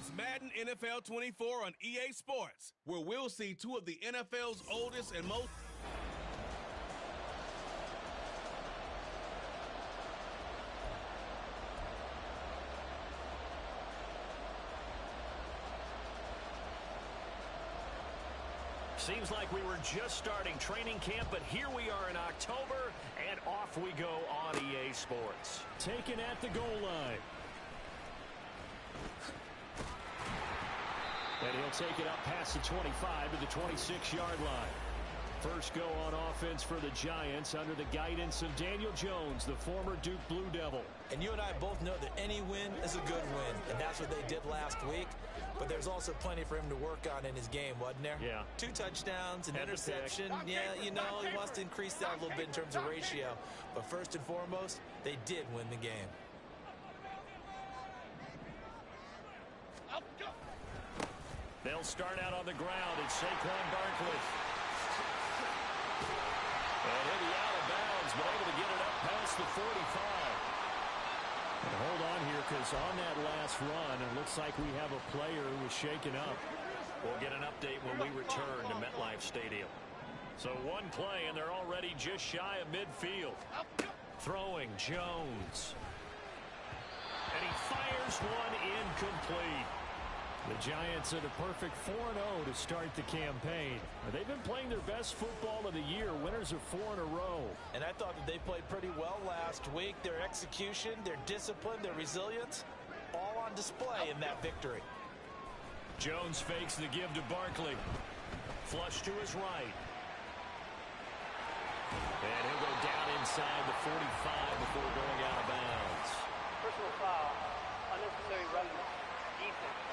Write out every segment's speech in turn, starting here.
It's Madden NFL 24 on EA Sports, where we'll see two of the NFL's oldest and most... Seems like we were just starting training camp, but here we are in October, and off we go on EA Sports. Taken at the goal line. And he'll take it up past the 25 to the 26-yard line. First go on offense for the Giants under the guidance of Daniel Jones, the former Duke Blue Devil. And you and I both know that any win is a good win, and that's what they did last week. But there's also plenty for him to work on in his game, wasn't there? Yeah. 2 touchdowns, an interception. Yeah, you know, he wants to increase that a little bit in terms of ratio. But first and foremost, they did win the game. They'll start out on the ground. It's Saquon Barkley. And he'll be out of bounds, but able to get it up past the 45. And hold on here, because on that last run, it looks like we have a player who was shaken up. We'll get an update when we return to MetLife Stadium. So one play, and they're already just shy of midfield. Throwing Jones. And he fires one incomplete. The Giants are the perfect 4-0 to start the campaign. They've been playing their best football of the year. Winners of 4 in a row. And I thought that they played pretty well last week. Their execution, their discipline, their resilience, all on display in that victory. Jones fakes the give to Barkley. Flush to his right. And he'll go down inside the 45 before going out of bounds. Personal foul, unnecessary roughness, defense.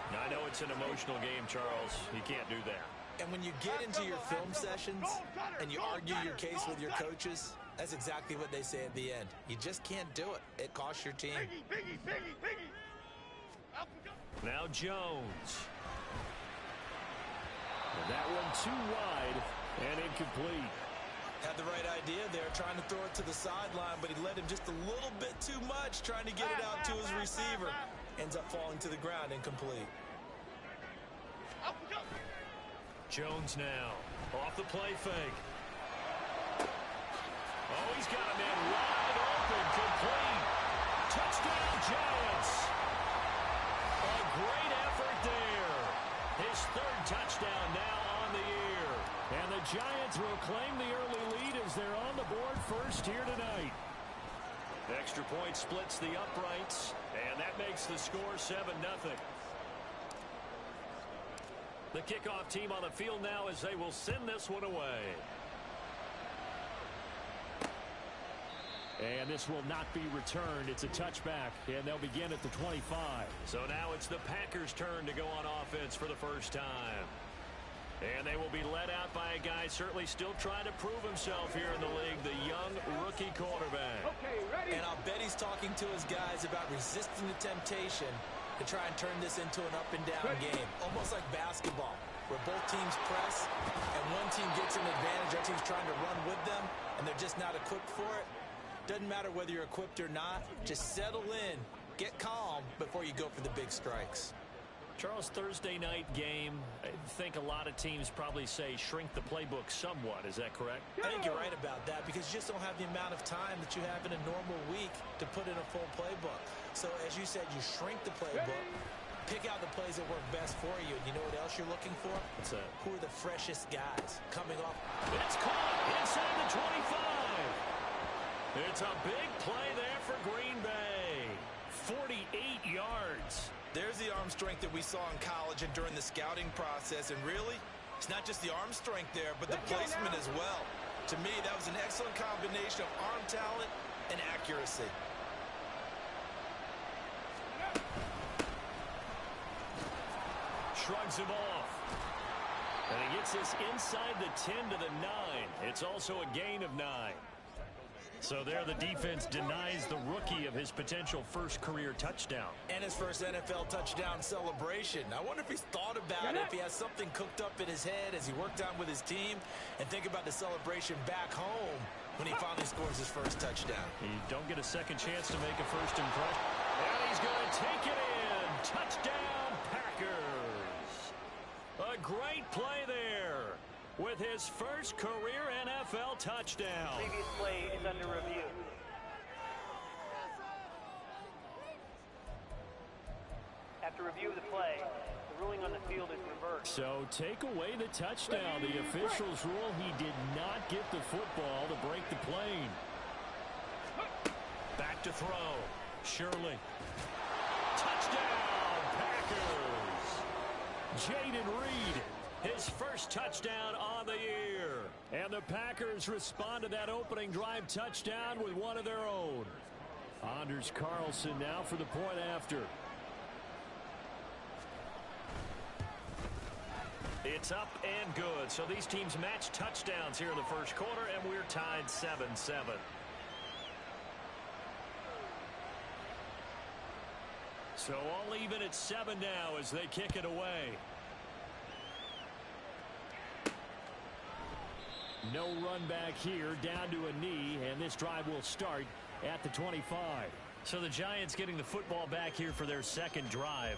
Now, I know it's an emotional game, Charles. You can't do that. And when you get into your film sessions and you argue your case with your coaches, that's exactly what they say at the end. You just can't do it. It costs your team. Now Jones. And that one too wide and incomplete. Had the right idea there, trying to throw it to the sideline, but he led him just a little bit too much, trying to get it out to his receiver. Ends up falling to the ground, incomplete. Jones now, off the play fake. Oh, he's got him in wide open, complete. Touchdown, Giants. A great effort there. His 3rd touchdown now on the year. And the Giants will claim the early lead as they're on the board first here tonight. Extra point splits the uprights, and that makes the score 7-0. The kickoff team on the field now as they will send this one away. And this will not be returned. It's a touchback, and they'll begin at the 25. So now it's the Packers' turn to go on offense for the first time. And they will be led out by a guy certainly still trying to prove himself here in the league, the young rookie quarterback. Okay, ready? And I'll bet he's talking to his guys about resisting the temptation to try and turn this into an up-and-down game, almost like basketball, where both teams press, and one team gets an advantage, our team's trying to run with them, and they're just not equipped for it. Doesn't matter whether you're equipped or not, just settle in, get calm before you go for the big strikes. Charles, Thursday night game, I think a lot of teams probably say shrink the playbook somewhat. Is that correct? I think you're right about that because you just don't have the amount of time that you have in a normal week to put in a full playbook. So as you said, you shrink the playbook, pick out the plays that work best for you. And you know what else you're looking for? What's that? Who are the freshest guys coming off? It's caught inside the 25. It's a big play there for Green Bay. 48 yards. There's the arm strength that we saw in college and during the scouting process. And really, it's not just the arm strength there, but the placement as well. To me, that was an excellent combination of arm talent and accuracy. Shrugs him off. And he gets this inside the 10 to the 9. It's also a gain of 9. So there the defense denies the rookie of his potential first career touchdown. And his first NFL touchdown celebration. I wonder if he's thought about it, if he has something cooked up in his head as he worked on with his team. And think about the celebration back home when he finally scores his first touchdown. You don't get a second chance to make a first impression. And he he's going to take it in. Touchdown, Packers. A great play there with his first career NFL touchdown. Previous play is under review. After review of the play, the ruling on the field is reversed. So take away the touchdown. The officials rule he did not get the football to break the plane. Back to throw. Shirley. Touchdown, Packers. Jaden Reed, his first touchdown on the year. And the Packers respond to that opening drive touchdown with one of their own. Anders Carlson now for the point after. It's up and good. So these teams match touchdowns here in the first quarter, and we're tied 7-7. So all even at 7 now as they kick it away. No run back here, down to a knee, and this drive will start at the 25. So the Giants getting the football back here for their second drive.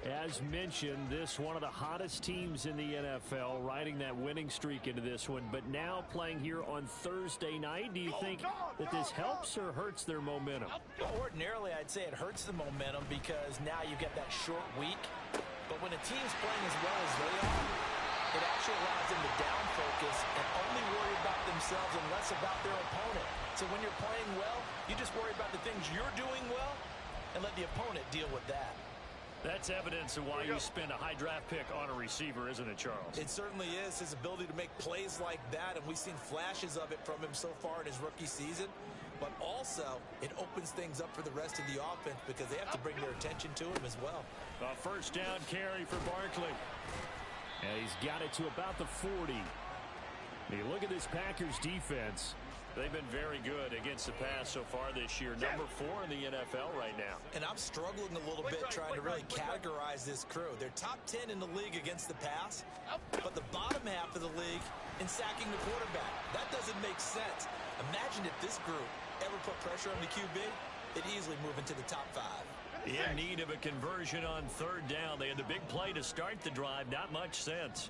As mentioned, this one of the hottest teams in the NFL, riding that winning streak into this one, but now playing here on Thursday night. Do you think that this helps or hurts their momentum? Ordinarily, I'd say it hurts the momentum because now you get that short week. But when a team's playing as well as they are, it actually allows them to down focus and only worry about themselves and less about their opponent. So when you're playing well, you just worry about the things you're doing well and let the opponent deal with that. That's evidence of why you spend a high draft pick on a receiver, isn't it, Charles? It certainly is. His ability to make plays like that, and we've seen flashes of it from him so far in his rookie season. But also, it opens things up for the rest of the offense because they have to bring their attention to him as well. A first down carry for Barkley. And he's got it to about the 40. You look at this Packers defense. They've been very good against the pass so far this year. Number 4 in the NFL right now. And I'm struggling a little bit trying to really categorize this crew. They're top 10 in the league against the pass, but the bottom half of the league in sacking the quarterback. That doesn't make sense. Imagine if this group ever put pressure on the QB, they'd easily move into the top 5. In need of a conversion on third down. They had the big play to start the drive. Not much sense.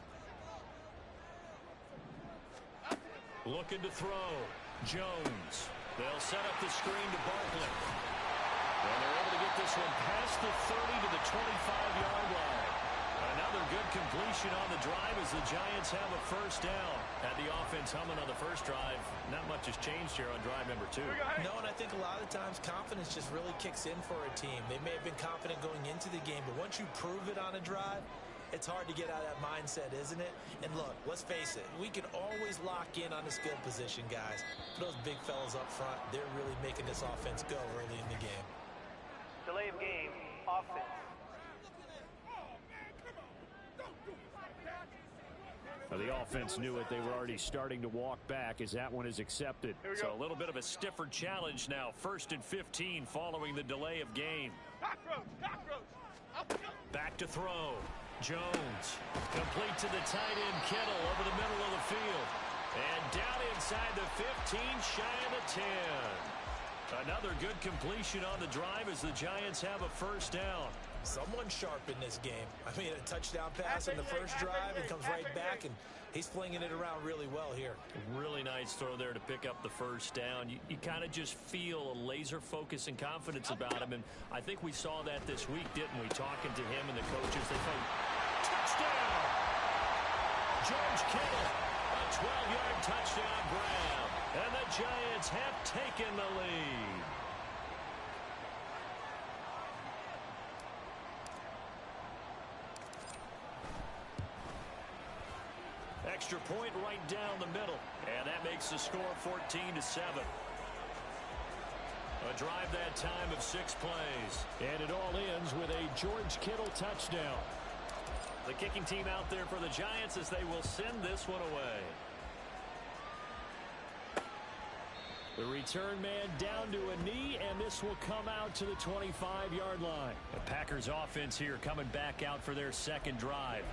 Looking to throw. Jones. They'll set up the screen to Barkley. And they're able to get this one past the 30 to the 25-yard line. Another good completion on the drive as the Giants have a first down. Had the offense humming on the first drive. Not much has changed here on drive number 2. No, and I think a lot of times confidence just really kicks in for a team. They may have been confident going into the game, but once you prove it on a drive, it's hard to get out of that mindset, isn't it? And look, let's face it, we can always lock in on the skill position, guys. For those big fellas up front, they're really making this offense go early in the game. Delay of game, offense. Well, the offense knew it. They were already starting to walk back as that one is accepted. So a little bit of a stiffer challenge now. 1st and 15 following the delay of game. Back to throw. Jones. Complete to the tight end Kittle over the middle of the field. And down inside the 15, shy of the 10. Another good completion on the drive as the Giants have a first down. Someone sharp in this game. I mean, a touchdown pass in the first drive and comes right back, and he's flinging it around really well here. Really nice throw there to pick up the first down. You kind of just feel a laser focus and confidence about him, and I think we saw that this week, didn't we? Talking to him and the coaches. They think, touchdown! George Kittle, a 12-yard touchdown grab, and the Giants have taken the lead. Extra point right down the middle, and that makes the score 14-7. A drive that time of 6 plays, and it all ends with a George Kittle touchdown. The kicking team out there for the Giants as they will send this one away. The return man down to a knee, and this will come out to the 25-yard line. The Packers offense here coming back out for their second drive.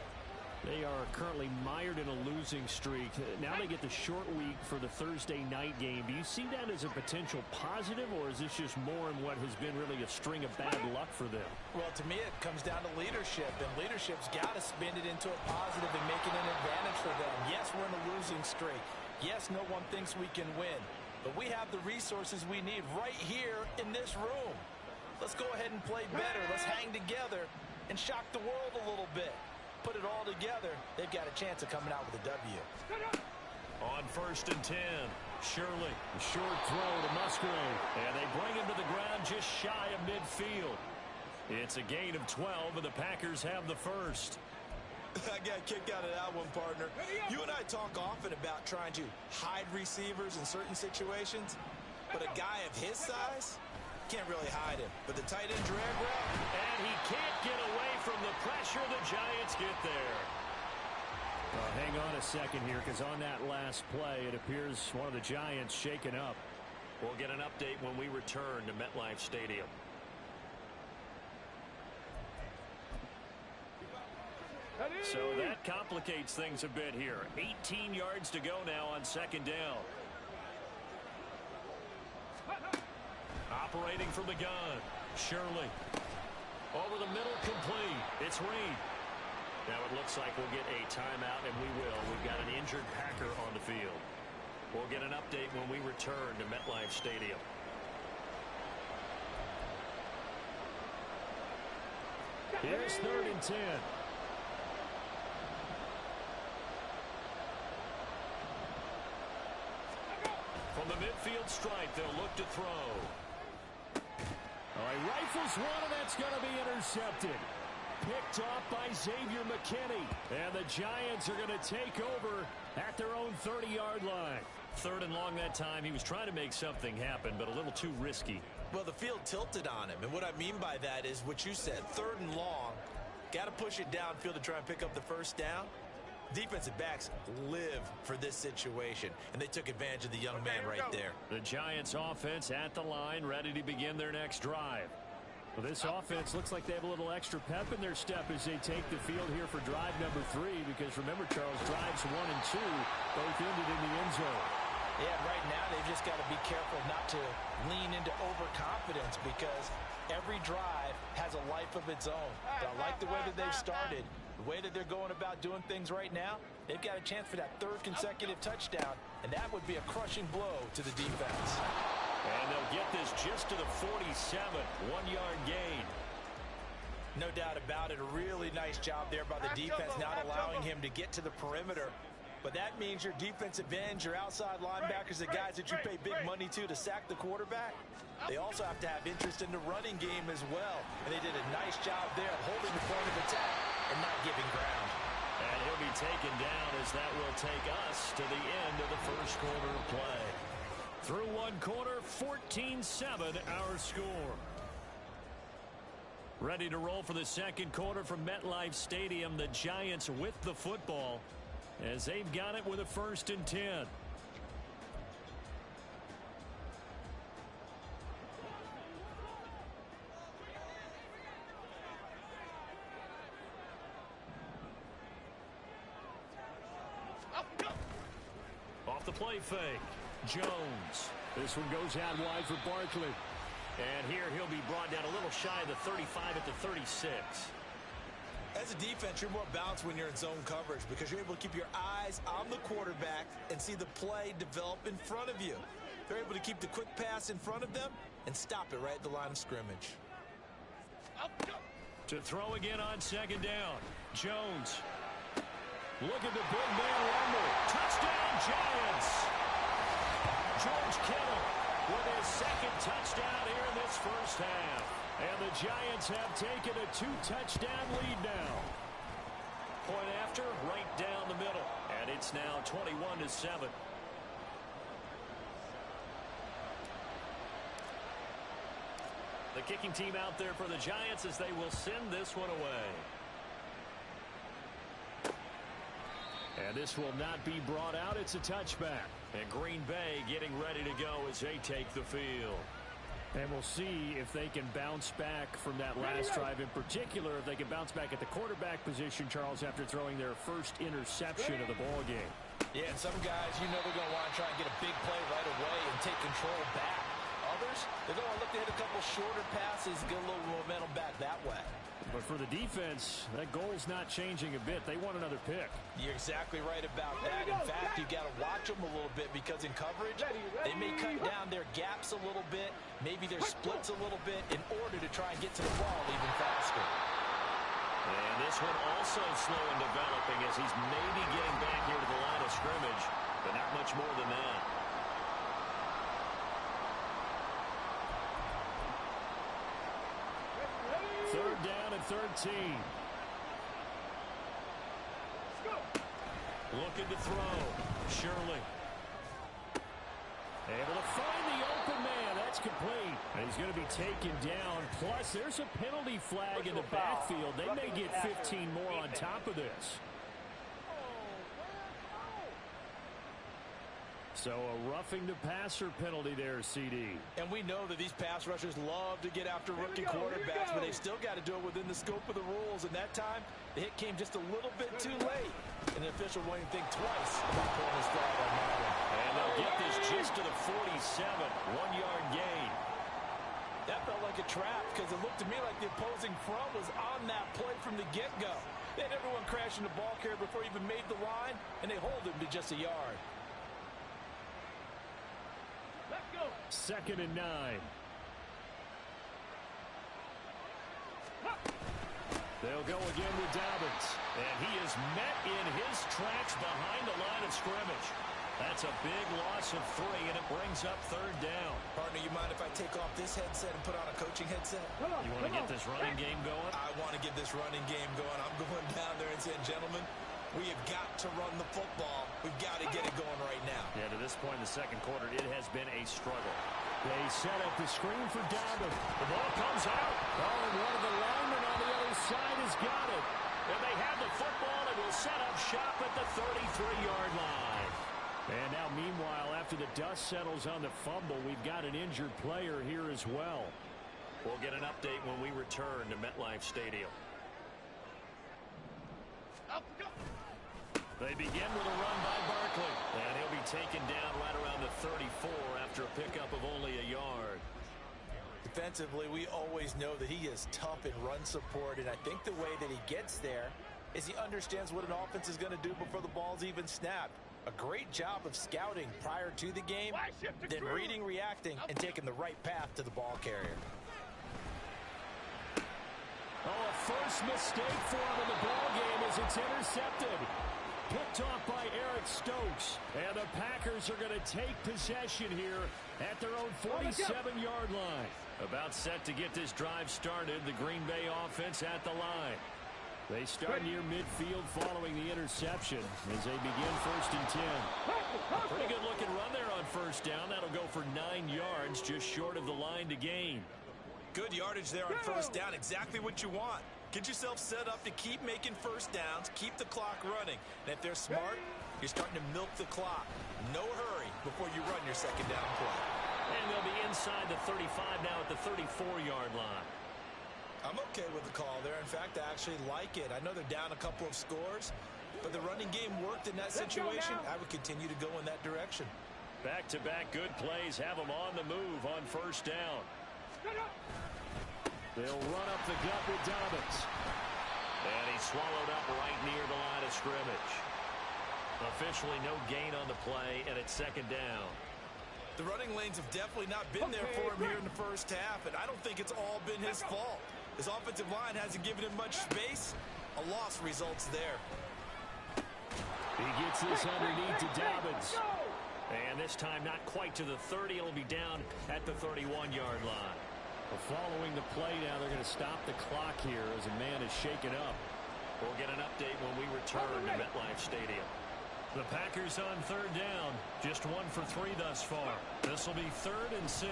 They are currently mired in a losing streak. Now they get the short week for the Thursday night game. Do you see that as a potential positive, or is this just more in what has been really a string of bad luck for them? Well, to me, it comes down to leadership, and leadership's got to spin it into a positive and make it an advantage for them. Yes, we're in a losing streak. Yes, no one thinks we can win, but we have the resources we need right here in this room. Let's go ahead and play better. Let's hang together and shock the world a little bit. Put it all together, they've got a chance of coming out with a W. On 1st and 10, Shirley. A short throw to Musgrave. And they bring him to the ground just shy of midfield. It's a gain of 12, and the Packers have the first. I got a kick out of that one, partner. You and I talk often about trying to hide receivers in certain situations, but a guy of his size can't really hide him. But the tight end drag route, and he can't get away from the pressure. The Giants get there. Hang on a second here, because on that last play, it appears one of the Giants shaken up. We'll get an update when we return to MetLife Stadium. So that complicates things a bit here. 18 yards to go now on 2nd down. Operating from the gun, Shirley. Over the middle, complete. It's Reed. Now it looks like we'll get a timeout, and we will. We've got an injured Packer on the field. We'll get an update when we return to MetLife Stadium. Here's 3rd and 10. From the midfield stripe, they'll look to throw. All right, rifles one, and that's going to be intercepted. Picked off by Xavier McKinney. And the Giants are going to take over at their own 30-yard line. 3rd and long that time. He was trying to make something happen, but a little too risky. well, the field tilted on him. And what I mean by that is what you said, 3rd and long. Got to push it downfield to try and pick up the first down. Defensive backs live for this situation, and they took advantage of the young man right there. The Giants offense at the line, ready to begin their next drive. Well, this offense looks like they have a little extra pep in their step as they take the field here for drive number 3, because remember, Charles, drives 1 and 2 both ended in the end zone. Yeah, right now they've just got to be careful not to lean into overconfidence, because every drive has a life of its own. But I like the way that they've started. The way that they're going about doing things right now, they've got a chance for that 3rd consecutive touchdown, and that would be a crushing blow to the defense. And they'll get this just to the 47, 1-yard gain. No doubt about it. A really nice job there by the defense, not allowing him to get to the perimeter. But that means your defensive ends, your outside linebackers, the guys that you pay big money to sack the quarterback, they also have to have interest in the running game as well. And they did a nice job there of holding the point of attack and not giving ground. And he'll be taken down as that will take us to the end of the first quarter of play. Through one quarter, 14-7 our score. Ready to roll for the second quarter from MetLife Stadium. The Giants with the football as they've got it with a 1st and 10. Off the play fake, Jones. This one goes out wide for Barkley. And here he'll be brought down a little shy of the 35 at the 36. As a defense, you're more balanced when you're in zone coverage because you're able to keep your eyes on the quarterback and see the play develop in front of you. They're able to keep the quick pass in front of them and stop it right at the line of scrimmage. To throw again on 2nd down. Jones. Look at the big man rumble. Touchdown, Giants. George Kittle with his 2nd touchdown here in this first half. And the Giants have taken a 2-touchdown lead now. Point after, right down the middle. And it's now 21-7. The kicking team out there for the Giants as they will send this one away. And this will not be brought out. It's a touchback. And Green Bay getting ready to go as they take the field. And we'll see if they can bounce back from that last drive. In particular, if they can bounce back at the quarterback position, Charles, after throwing their first interception of the ball game. Yeah, and some guys, you know they're going to want to try and get a big play right away and take control back. Others, they're going to look to hit a couple shorter passes, get a little momentum back that way. But for the defense, that goal's not changing a bit. They want another pick. You're exactly right about that. In fact, you got to watch them a little bit because in coverage, they may cut down their gaps a little bit, maybe their splits a little bit in order to try and get to the ball even faster. And this one also slow in developing as he's maybe getting back here to the line of scrimmage, but not much more than that. Third down and 13. Looking to throw. Shirley. Able to find the open man. That's complete. And he's going to be taken down. Plus, there's a penalty flag in the backfield. They may get 15 more on top of this. So a roughing the passer penalty there, CD. And we know that these pass rushers love to get after rookie quarterbacks, but they still got to do it within the scope of the rules. And that time, the hit came just a little bit too late. And the official won't even think twice about pulling his flag on that one. And they'll get this just to the 47. 1-yard gain. That felt like a trap because it looked to me like the opposing front was on that play from the get-go. They had everyone crashing the ball carrier before he even made the line, and they hold him to just a yard. Second and 9. They'll go again with Dobbins. And he is met in his tracks behind the line of scrimmage. That's a big loss of 3, and it brings up third down. Partner, you mind if I take off this headset and put on a coaching headset? You want to get this running game going? I want to get this running game going. I'm going down there and saying, gentlemen, we have got to run the football. We've got to get it going right now. Yeah, to this point in the second quarter, it has been a struggle. They set up the screen for Dobbins. The ball comes out. Oh, and one of the linemen on the other side has got it. And they have the football and will set up shop at the 33-yard line. And now, meanwhile, after the dust settles on the fumble, we've got an injured player here as well. We'll get an update when we return to MetLife Stadium. They begin with a run by Barkley. And he'll be taken down right around the 34 after a pickup of only a yard. Defensively, we always know that he is tough in run support, and I think the way that he gets there is he understands what an offense is going to do before the ball's even snapped. A great job of scouting prior to the game, then reading, reacting, and taking the right path to the ball carrier. Oh, a first mistake for him in the ball game as it's intercepted. Picked off by Eric Stokes. And the Packers are going to take possession here at their own 47-yard line. About set to get this drive started, the Green Bay offense at the line. They start near midfield following the interception as they begin 1st and 10. A pretty good looking run there on first down. That'll go for 9 yards, just short of the line to gain. Good yardage there on first down, exactly what you want. Get yourself set up to keep making first downs, keep the clock running. And if they're smart, you're starting to milk the clock. No hurry before you run your second down play. And they'll be inside the 35 now at the 34-yard line. I'm okay with the call there. In fact, I actually like it. I know they're down a couple of scores, but the running game worked in that situation. I would continue to go in that direction. Back-to-back good plays have them on the move on first down. They'll run up the gut with Dobbins. And he's swallowed up right near the line of scrimmage. Officially no gain on the play, and it's second down. The running lanes have definitely not been there for him here in the first half, and I don't think it's all been his fault. His offensive line hasn't given him much space. A loss results there. He gets this underneath to Dobbins. And this time not quite to the 30. It'll be down at the 31-yard line. Following the play now, they're going to stop the clock here as a man is shaken up. We'll get an update when we return to MetLife Stadium. The Packers on third down. Just 1 for 3 thus far. This will be 3rd and 6.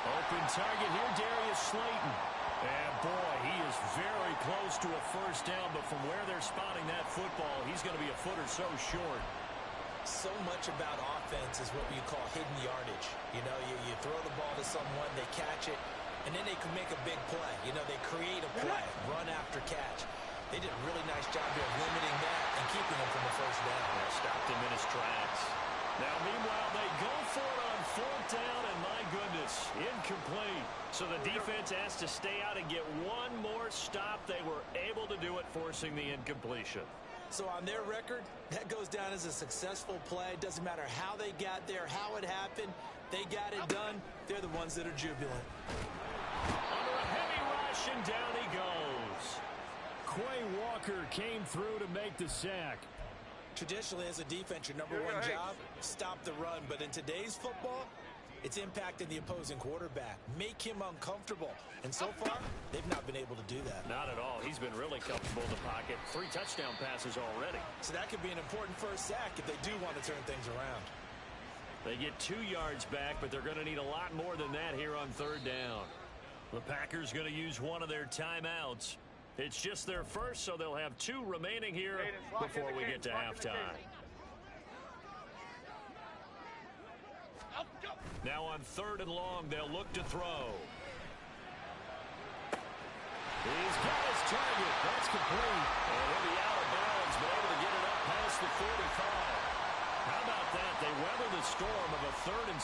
Open target here, Darius Slayton. And boy, he is very close to a first down, but from where they're spotting that football, he's going to be a foot or so short. So much about offense is what we call hidden yardage. You know, you throw the ball to someone, they catch it, and then they can make a big play. You know, they create a play, run after catch. They did a really nice job here of limiting that and keeping him from the first down. Yeah, stopped him in his tracks. Now, meanwhile, they go for it on fourth down, and my goodness, incomplete. So the defense has to stay out and get one more stop. They were able to do it, forcing the incompletion. So on their record, that goes down as a successful play. It doesn't matter how they got there, how it happened. They got it done. They're the ones that are jubilant. Under a heavy rush, and down he goes. Quay Walker came through to make the sack. Traditionally, as a defense, your number one job, stop the run. But in today's football, it's impacting the opposing quarterback. Make him uncomfortable. And so far, they've not been able to do that. Not at all. He's been really comfortable in the pocket. 3 touchdown passes already. So that could be an important first sack if they do want to turn things around. They get 2 yards back, but they're going to need a lot more than that here on third down. The Packers going to use one of their timeouts. It's just their first, so they'll have 2 remaining here before we get to halftime. Now on third and long, they'll look to throw. He's got his target. That's complete. And he'll be out of bounds, but able to get it up past the 45. How about that? They weather the storm of a 3rd and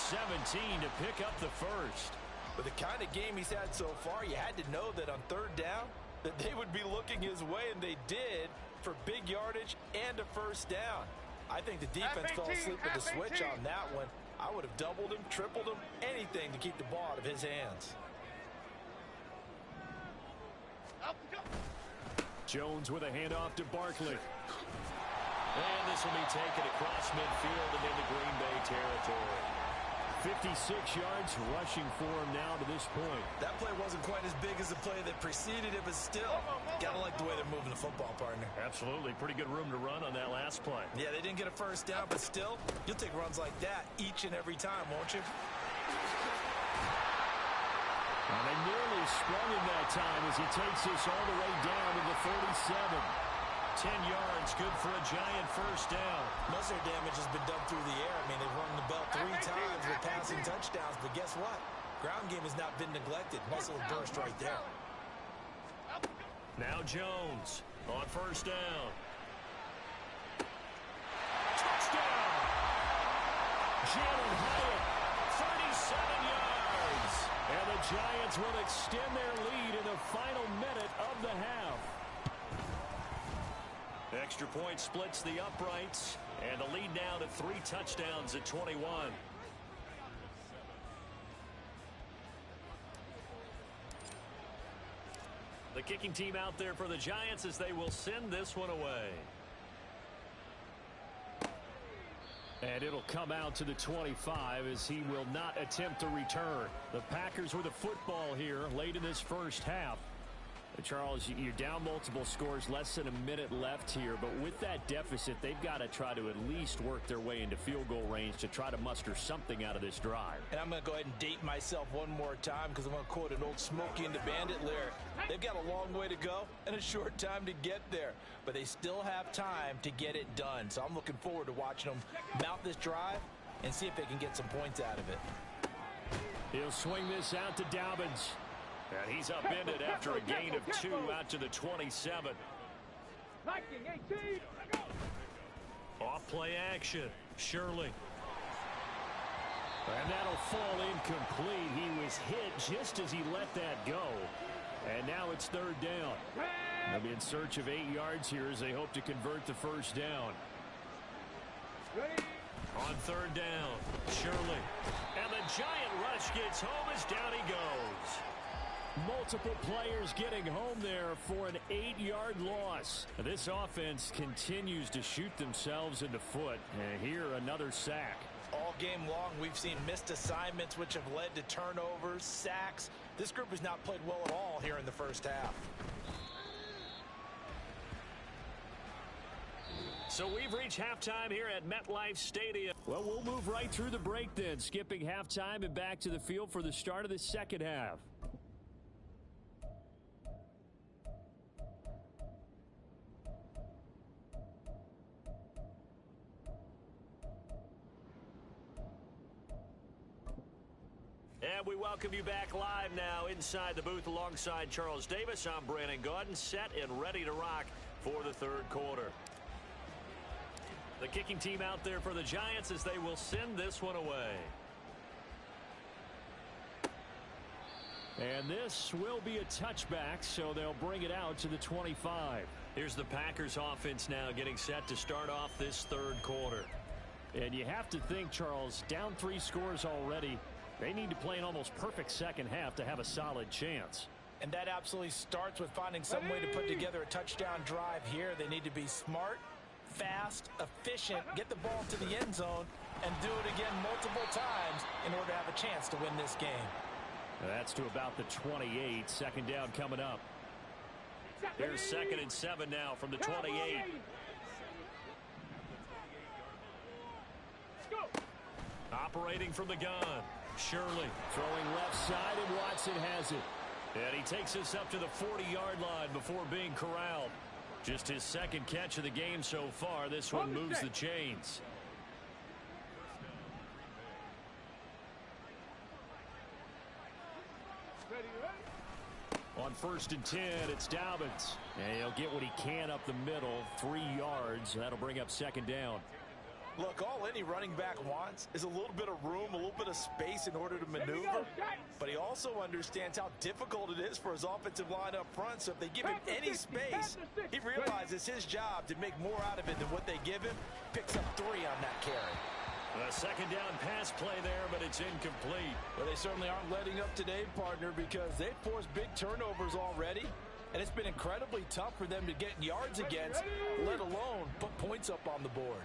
17 to pick up the first. With the kind of game he's had so far, you had to know that on third down, that they would be looking his way, and they did, for big yardage and a first down. I think the defense fell asleep with the switch on that one. I would have doubled him, tripled him, anything to keep the ball out of his hands. Jones with a handoff to Barkley. And this will be taken across midfield and into Green Bay territory. 56 yards rushing for him now to this point. That play wasn't quite as big as the play that preceded it, but still, gotta like the way they're moving the football, partner. Absolutely. Pretty good room to run on that last play. Yeah, they didn't get a first down, but still, you'll take runs like that each and every time, won't you? And they nearly sprung him that time as he takes this all the way down to the 37. 10 yards, good for a Giant first down. Most of their damage has been done through the air. I mean, they've rung the bell 3 times with passing touchdowns, but guess what? Ground game has not been neglected. Muscle burst right there. Now Jones on first down. Touchdown! Jalen Hyatt, 37 yards. And the Giants will extend their lead in the final minute of the half. Extra point splits the uprights, and the lead now to 3 touchdowns at 21. The kicking team out there for the Giants as they will send this one away. And it'll come out to the 25 as he will not attempt to return. The Packers with a football here late in this first half. Charles, you're down multiple scores, less than a minute left here, but with that deficit, they've got to try to at least work their way into field goal range to try to muster something out of this drive. And I'm going to go ahead and date myself one more time because I'm going to quote an old Smokey and the Bandit lyric. They've got a long way to go and a short time to get there, but they still have time to get it done. So I'm looking forward to watching them mount this drive and see if they can get some points out of it. He'll swing this out to Dobbins. And he's upended after a gain of 2 out to the 27. Off play action. Shirley. And that'll fall incomplete. He was hit just as he let that go. And now it's third down. They'll be in search of 8 yards here as they hope to convert the first down. On third down, Shirley. And the Giant rush gets home as down he goes. Multiple players getting home there for an 8-yard loss. This offense continues to shoot themselves in the foot. And here, another sack. All game long, we've seen missed assignments, which have led to turnovers, sacks. This group has not played well at all here in the first half. So we've reached halftime here at MetLife Stadium. Well, we'll move right through the break then, skipping halftime and back to the field for the start of the second half. And we welcome you back live now inside the booth alongside Charles Davis. I'm Brandon Gaudin, set and ready to rock for the third quarter. The kicking team out there for the Giants as they will send this one away. And this will be a touchback, so they'll bring it out to the 25. Here's the Packers offense now getting set to start off this third quarter. And you have to think, Charles, down 3 scores already. They need to play an almost perfect second half to have a solid chance. And that absolutely starts with finding some way to put together a touchdown drive here. They need to be smart, fast, efficient, get the ball to the end zone, and do it again multiple times in order to have a chance to win this game. That's to about the 28. Second down coming up. Here's 2nd and 7 now from the 28. Operating from the gun. Shirley throwing left side, and Watson has it. And he takes us up to the 40-yard line before being corralled. Just his second catch of the game so far. This one moves the chains. On 1st and 10, it's Dobbins. And he'll get what he can up the middle, 3 yards. That'll bring up 2nd down. Look, all any running back wants is a little bit of room, a little bit of space in order to maneuver. But he also understands how difficult it is for his offensive line up front. So if they give him any space, he realizes his job to make more out of it than what they give him. Picks up 3 on that carry. A 2nd down pass play there, but it's incomplete. Well, they certainly aren't letting up today, partner, because they've forced big turnovers already. And it's been incredibly tough for them to get yards against, let alone put points up on the board.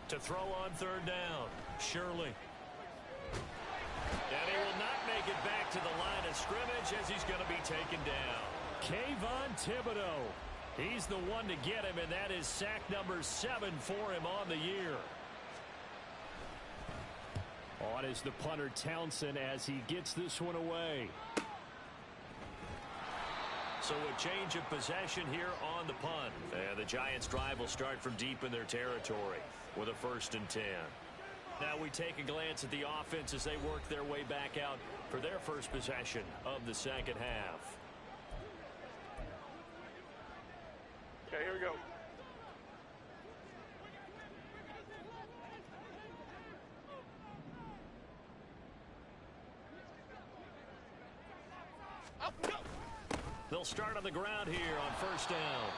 To throw on 3rd down, Shirley. And he will not make it back to the line of scrimmage as he's going to be taken down. Kayvon Thibodeau. He's the one to get him, and that is sack number 7 for him on the year. On is the punter Townsend as he gets this one away. So a change of possession here on the punt. And the Giants' drive will start from deep in their territory with a 1st and 10. Now we take a glance at the offense as they work their way back out for their first possession of the second half. Okay, here we go. They'll start on the ground here on 1st down.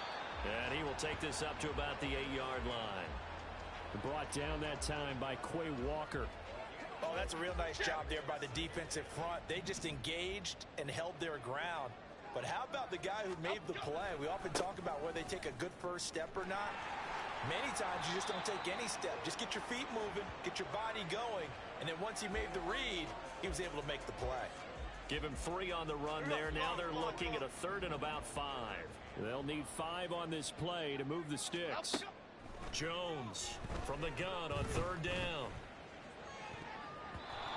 And he will take this up to about the 8-yard line. Brought down that time by Quay Walker. Oh, that's a real nice job there by the defensive front. They just engaged and held their ground. But how about the guy who made the play? We often talk about whether they take a good first step or not. Many times you just don't take any step. Just get your feet moving, get your body going, and then once he made the read, he was able to make the play. Give him 3 on the run there. Now they're looking at a 3rd and about 5. They'll need 5 on this play to move the sticks. Jones from the gun on 3rd down.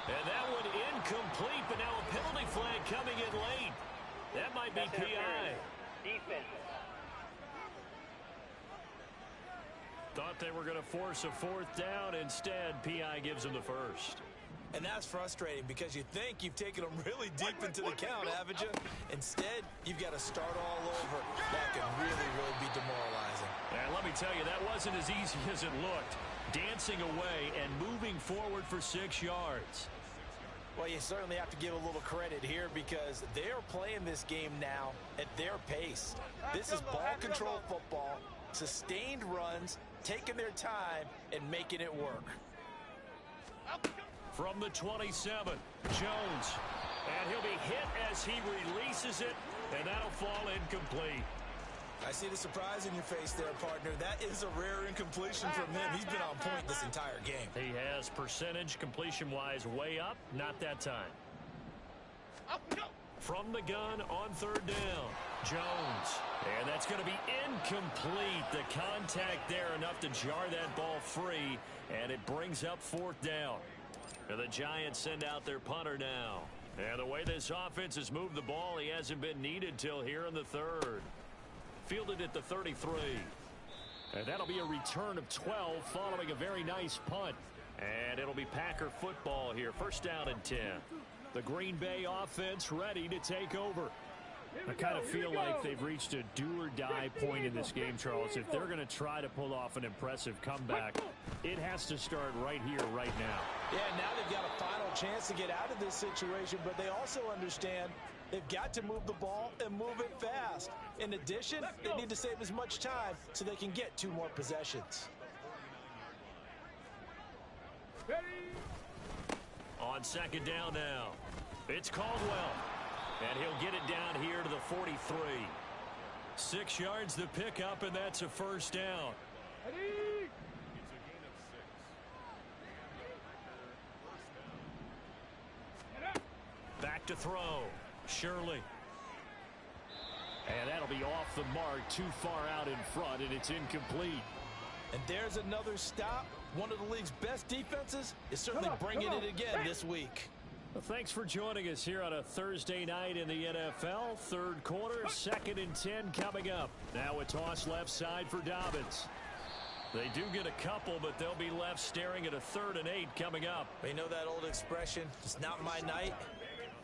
And that one incomplete, but now a penalty flag coming in late. That might be PI. Defense. Thought they were going to force a 4th down. Instead, PI gives them the 1st. And that's frustrating because you think you've taken them really deep into the count, haven't you? Instead, you've got to start all over. That can really, really be demoralizing. And let me tell you, that wasn't as easy as it looked. Dancing away and moving forward for 6 yards. Well, you certainly have to give a little credit here because they are playing this game now at their pace. This is ball control football, sustained runs, taking their time, and making it work. From the 27, Jones. And he'll be hit as he releases it, and that'll fall incomplete. I see the surprise in your face there, partner. That is a rare incompletion from him. He's been on point this entire game. He has percentage completion-wise way up. Not that time. From the gun on 3rd down, Jones. And that's going to be incomplete. The contact there enough to jar that ball free, and it brings up 4th down. And the Giants send out their punter now. And the way this offense has moved the ball, he hasn't been needed till here in the 3rd. Fielded at the 33. And that'll be a return of 12 following a very nice punt. And it'll be Packer football here. First down and 10. The Green Bay offense ready to take over. I kind of feel like they've reached a do-or-die point in this game, Charles. If they're going to try to pull off an impressive comeback, it has to start right here, right now. Yeah, now they've got a final chance to get out of this situation, but they also understand they've got to move the ball and move it fast. In addition, they need to save as much time so they can get 2 more possessions. On second down now, it's Caldwell. And he'll get it down here to the 43. 6 yards the pickup, and that's a first down. Back to throw. Shirley. And that'll be off the mark, too far out in front, and it's incomplete. And there's another stop. One of the league's best defenses is certainly bringing it again this week. Well, thanks for joining us here on a Thursday night in the NFL. Third quarter, 2nd and 10 coming up. Now a toss left side for Dobbins. They do get a couple, but they'll be left staring at a 3rd and 8 coming up. You know that old expression, it's not my night?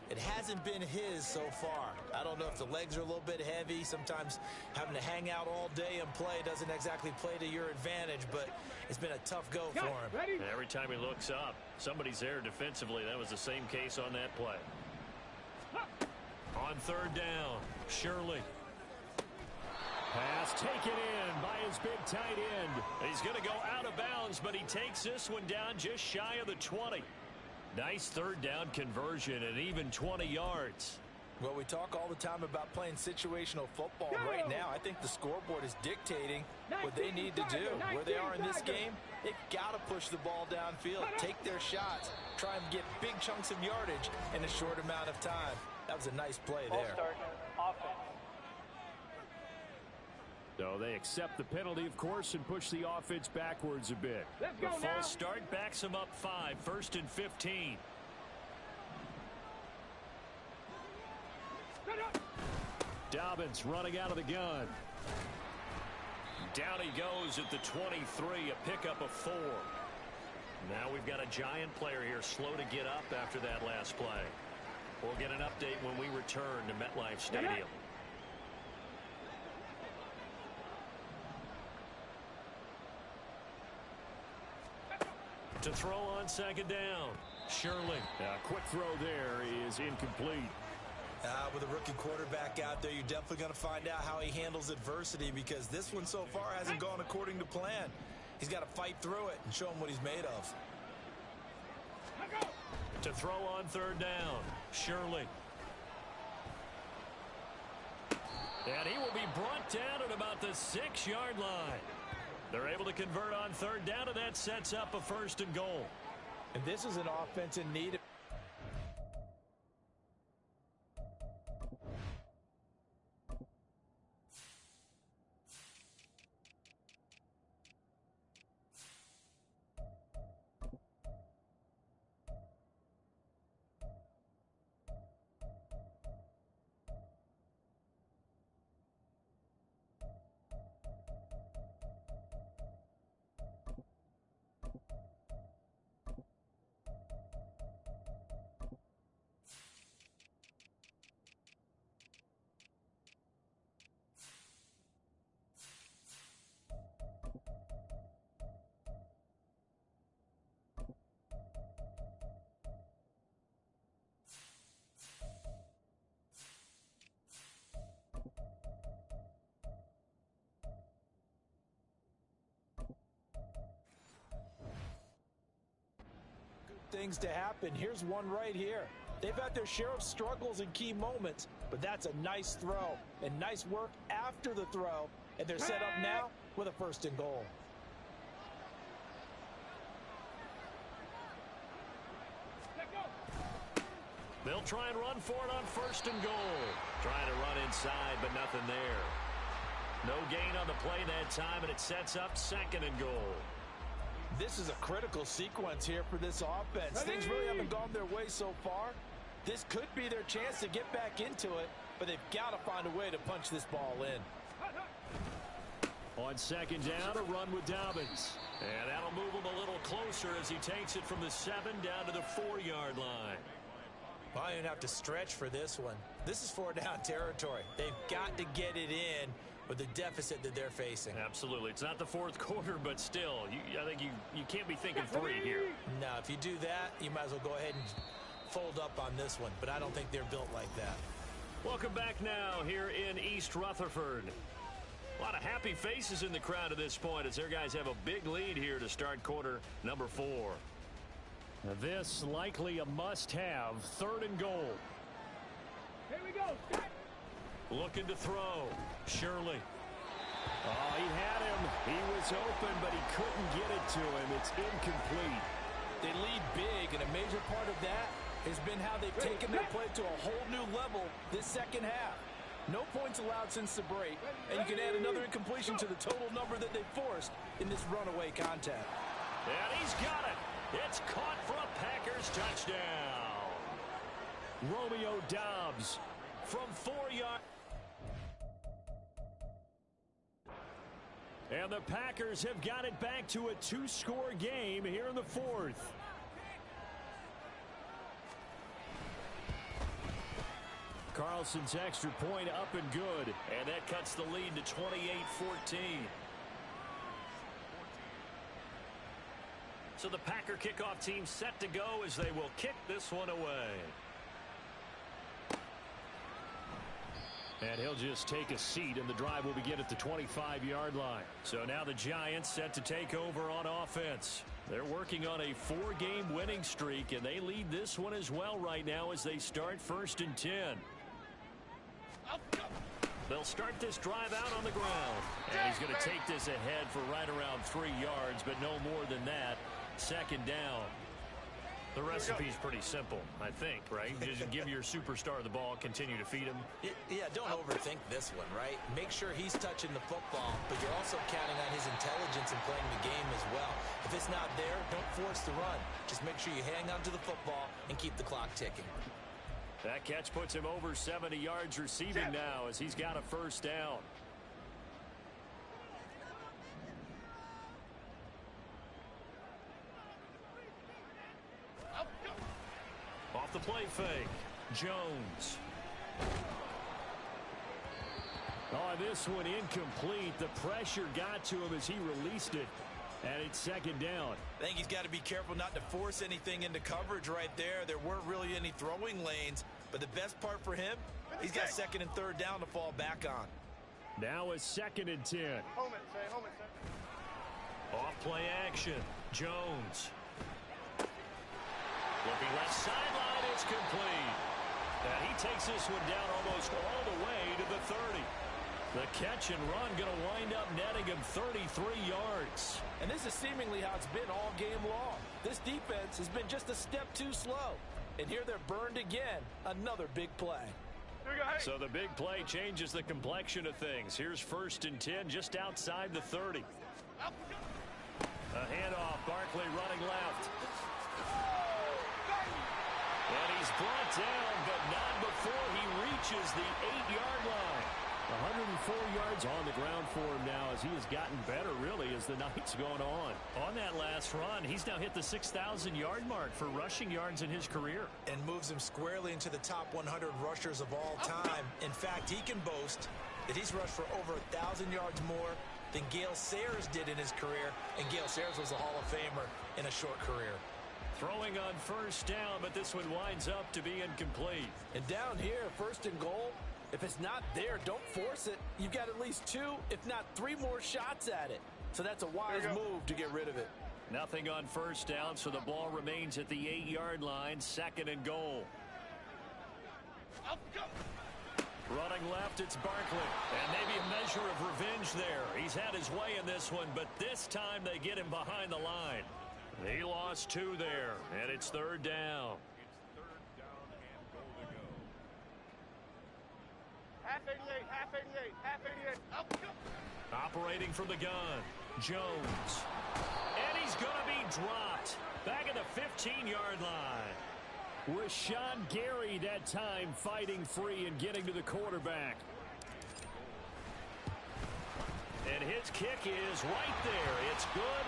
It hasn't been his so far. I don't know if the legs are a little bit heavy. Sometimes having to hang out all day and play doesn't exactly play to your advantage, but it's been a tough go for him. Every time he looks up, somebody's there defensively. That was the same case on that play. On 3rd down, Shirley. Pass taken in by his big tight end. He's going to go out of bounds, but he takes this one down just shy of the 20. Nice 3rd down conversion and even 20 yards. Well, we talk all the time about playing situational football. Right now, I think the scoreboard is dictating what they need to do. Where they are in this game, they've got to push the ball downfield, take their shots, try and get big chunks of yardage in a short amount of time. That was a nice play there. Start offense. So they accept the penalty, of course, and push the offense backwards a bit. The false start backs them up 5. 1st and 15. Dobbins running out of the gun. Down he goes at the 23, a pickup of 4. Now we've got a Giant player here slow to get up after that last play. We'll get an update when we return to MetLife Stadium. To throw on 2nd down, Shirley. A quick throw there is incomplete. With a rookie quarterback out there, you're definitely going to find out how he handles adversity, because this one so far hasn't gone according to plan. He's got to fight through it and show him what he's made of. To throw on 3rd down, Shirley. And he will be brought down at about the 6-yard line. They're able to convert on 3rd down, and that sets up a 1st and goal. And this is an offense in need of things to happen. Here's one right here. They've had their share of struggles in key moments, but that's a nice throw and nice work after the throw, and they're set up now with a 1st and goal. They'll try and run for it on 1st and goal. Trying to run inside, but nothing there. No gain on the play that time, and it sets up 2nd and goal. This is a critical sequence here for this offense. Things really haven't gone their way so far. This could be their chance to get back into it, but they've got to find a way to punch this ball in. On second down, a run with Dobbins. And that'll move him a little closer as he takes it from the 7 down to the 4-yard line. Well, I don't even have to stretch for this one. This is 4-down territory. They've got to get it in with the deficit that they're facing. Absolutely. It's not the fourth quarter, but still, I think you can't be thinking 3 here. No, if you do that, you might as well go ahead and fold up on this one. But I don't think they're built like that. Welcome back now here in East Rutherford. A lot of happy faces in the crowd at this point as their guys have a big lead here to start quarter number 4. This likely a must-have. 3rd and goal. Here we go. Looking to throw. Shirley. Oh, he had him. He was open, but he couldn't get it to him. It's incomplete. They lead big, and a major part of that has been how they've taken their play to a whole new level this second half. No points allowed since the break, and you can add another incompletion to the total number that they've forced in this runaway contact. And he's got it. It's caught for a Packers touchdown. Romeo Doubs From 4 yards. And the Packers have got it back to a 2-score game here in the 4th. Carlson's extra point up and good. And that cuts the lead to 28-14. So the Packer kickoff team set to go as they will kick this one away. And he'll just take a seat, and the drive will begin at the 25-yard line. So now the Giants set to take over on offense. They're working on a 4-game winning streak, and they lead this one as well right now as they start 1st and 10. They'll start this drive out on the ground. And he's going to take this ahead for right around 3 yards, but no more than that. 2nd down. The recipe's pretty simple, I think, right? Just give your superstar the ball, continue to feed him. Yeah, don't overthink this one, right? Make sure he's touching the football, but you're also counting on his intelligence in playing the game as well. If it's not there, don't force the run. Just make sure you hang on to the football and keep the clock ticking. That catch puts him over 70 yards receiving now as he's got a 1st down. Off the play fake, Jones. Oh, this one incomplete. The pressure got to him as he released it. And it's 2nd down. I think he's got to be careful not to force anything into coverage right there. There weren't really any throwing lanes. But the best part for him, he's got 2nd and 3rd down to fall back on. Now a 2nd and 10. Home it, sir. Off play action, Jones. Looking left sideline, it's complete. And he takes this one down almost all the way to the 30. The catch and run going to wind up netting him 33 yards. And this is seemingly how it's been all game long. This defense has been just a step too slow. And here they're burned again. Another big play. So the big play changes the complexion of things. Here's 1st and 10 just outside the 30. A handoff, Barkley running left. And he's brought down, but not before he reaches the 8-yard line. 104 yards on the ground for him now as he has gotten better, really, as the night's gone on. On that last run, he's now hit the 6,000-yard mark for rushing yards in his career. And moves him squarely into the top 100 rushers of all time. In fact, he can boast that he's rushed for over 1,000 yards more than Gale Sayers did in his career. And Gale Sayers was a Hall of Famer in a short career. Throwing on 1st down, but this one winds up to be incomplete. And down here, 1st and goal, if it's not there, don't force it. You've got at least 2, if not 3 more shots at it. So that's a wise move to get rid of it. Nothing on 1st down, so the ball remains at the 8-yard line, 2nd and goal. Running left, it's Barkley. And maybe a measure of revenge there. He's had his way in this one, but this time they get him behind the line. He lost 2 there, and it's 3rd down. Half 88, half 88, half 88. Operating from the gun, Jones. And he's going to be dropped. Back at the 15-yard line. Rashawn Gary that time fighting free and getting to the quarterback. And his kick is right there. It's good.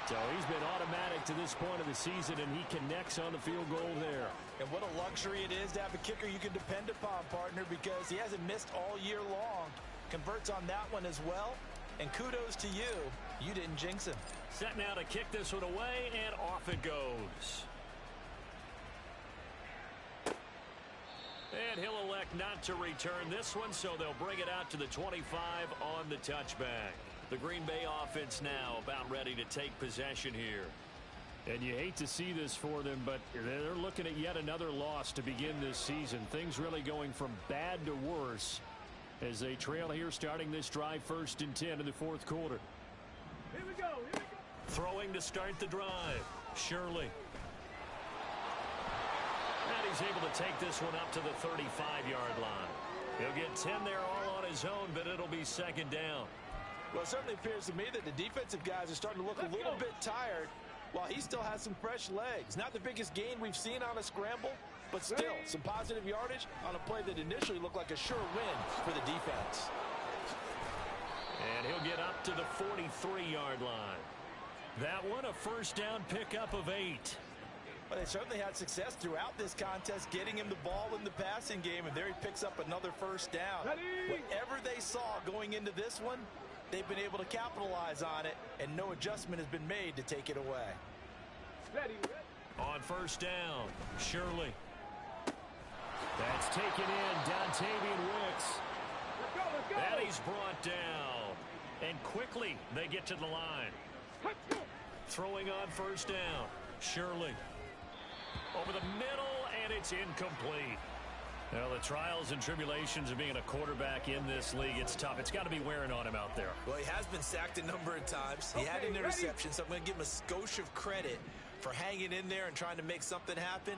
So he's been automatic to this point of the season, and he connects on the field goal there. And what a luxury it is to have a kicker you can depend upon, partner, because he hasn't missed all year long. Converts on that one as well. And kudos to you. You didn't jinx him. Set now to kick this one away, and off it goes. And he'll elect not to return this one, so they'll bring it out to the 25 on the touchback. The Green Bay offense now about ready to take possession here. And you hate to see this for them, but they're looking at yet another loss to begin this season. Things really going from bad to worse as they trail here starting this drive 1st and 10 in the 4th quarter. Here we go. Throwing to start the drive. Shirley. And he's able to take this one up to the 35-yard line. He'll get 10 there all on his own, but it'll be 2nd down. Well, it certainly appears to me that the defensive guys are starting to look a little bit tired while he still has some fresh legs. Not the biggest gain we've seen on a scramble, but still some positive yardage on a play that initially looked like a sure win for the defense. And he'll get up to the 43-yard line. That one a 1st down pickup of 8. Well, they certainly had success throughout this contest getting him the ball in the passing game, and there he picks up another 1st down. Whatever they saw going into this one, they've been able to capitalize on it, and no adjustment has been made to take it away. On 1st down, Shirley. That's taken in, Dontavian Wicks. And he's brought down. And quickly, they get to the line. Throwing on 1st down, Shirley. Over the middle, and it's incomplete. Well, the trials and tribulations of being a quarterback in this league, it's tough. It's got to be wearing on him out there. Well, he has been sacked a number of times. He had an interception, so I'm going to give him a skosh of credit for hanging in there and trying to make something happen,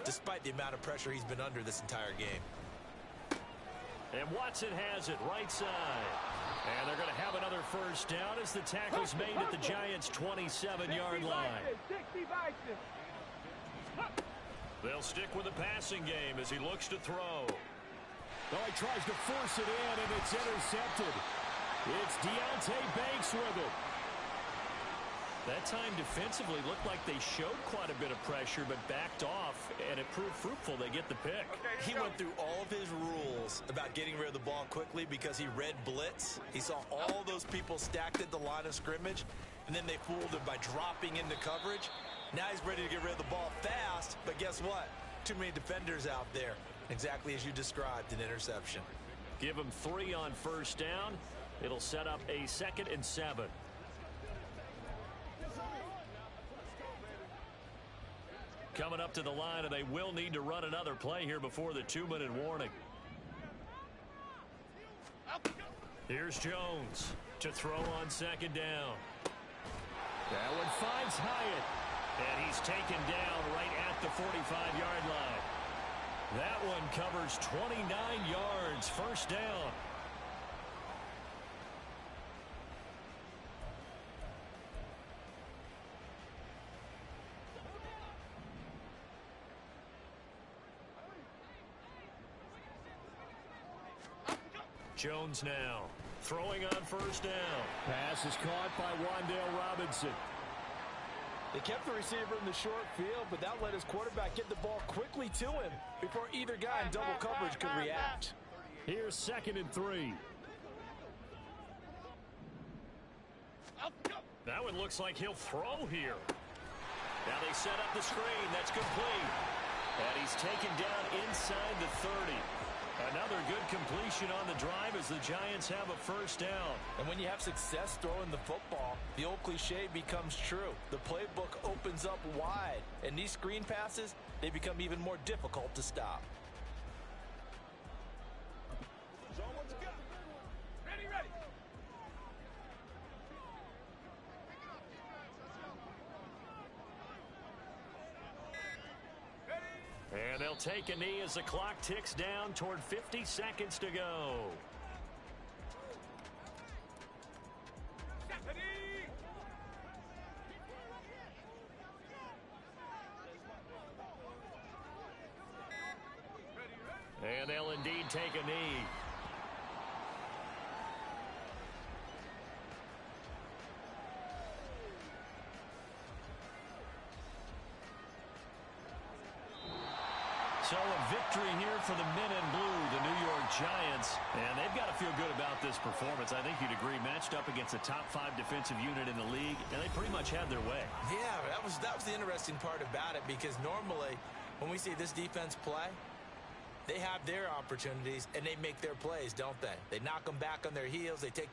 despite the amount of pressure he's been under this entire game. And Watson has it right side. And they're going to have another 1st down as the tackle's made at the Giants' 27-yard line. They'll stick with the passing game as he looks to throw. Oh, he tries to force it in, and it's intercepted. It's Deontay Banks with it. That time defensively looked like they showed quite a bit of pressure, but backed off, and it proved fruitful. They get the pick. He went through all of his rules about getting rid of the ball quickly because he read blitz. He saw all those people stacked at the line of scrimmage, and then they fooled him by dropping into coverage. Now he's ready to get rid of the ball fast, but guess what? Too many defenders out there. Exactly as you described, an interception. Give him 3 on 1st down. It'll set up a 2nd and 7. Coming up to the line, and they will need to run another play here before the 2-minute warning. Here's Jones to throw on 2nd down. That one finds Hyatt. And he's taken down right at the 45-yard line. That one covers 29 yards, 1st down. Jones now throwing on 1st down. Pass is caught by Wan'Dale Robinson. They kept the receiver in the short field, but that let his quarterback get the ball quickly to him before either guy in double coverage could react. Here's 2nd and 3. That one looks like he'll throw here. Now they set up the screen. That's complete. And he's taken down inside the 30. Another good completion on the drive as the Giants have a 1st down. And when you have success throwing the football, the old cliche becomes true. The playbook opens up wide, and these screen passes, they become even more difficult to stop. Ready. And they'll take a knee as the clock ticks down toward 50 seconds to go. And they'll indeed take a knee. So a victory here for the men in blue, the New York Giants. And they've got to feel good about this performance. I think you'd agree, matched up against a top 5 defensive unit in the league, and they pretty much had their way. Yeah, that was the interesting part about it, because normally when we see this defense play, they have their opportunities and they make their plays, don't they? They knock them back on their heels. They take